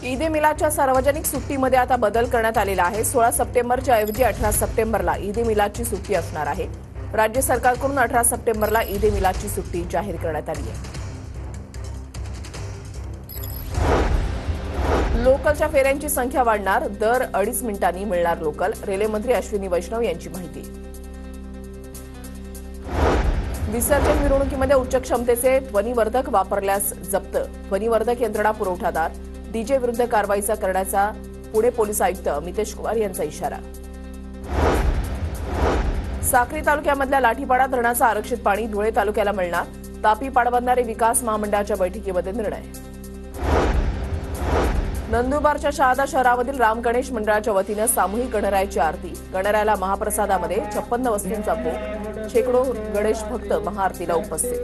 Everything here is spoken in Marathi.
ईद ए मिलादच्या सार्वजनिक सुट्टीमध्ये आता बदल करण्यात आलेला आहे। 16 सप्टेंबरच्या ऐवजी 18 सप्टेंबरला ईद ए मिलादची सुट्टी असणार आहे। राज्य सरकारकडून 18 सप्टेंबरला ईद ए मिलादची सुट्टी जाहीर करण्यात आली आहे। लोकलच्या फेऱ्यांची संख्या वाढणार, दर 2.5 मिनिटांनी मिळणार लोकल। रेल्वे मंत्री अश्विनी वैष्णव यांची माहिती। विसर्जन मिरवणुकीमध्ये उच्च क्षमतेचे ध्वनिवर्धक वापरल्यास जप्त, ध्वनिवर्धक यंत्रणा पुरवठादार डीजे विरुद्ध कारवाईचा करण्याचा पुणे पोलीस आयुक्त मितेश कुमार यांचा इशारा। साक्री तालुक्यामधल्या लाठीपाडा धरणाचं आरक्षित पाणी धुळे तालुक्याला मिळणार, तापी पाटबंधारे विकास महामंडळाच्या बैठकीमध्ये निर्णय। नंदुरबारच्या शहादा शहरामधील राम गणेश मंडळाच्या वतीनं सामूहिक गणरायाची आरती, गणरायाला महाप्रसादामध्ये 56 वस्तूंचा भोग, शेकडो गणेश भक्त महाआरतीला उपस्थित।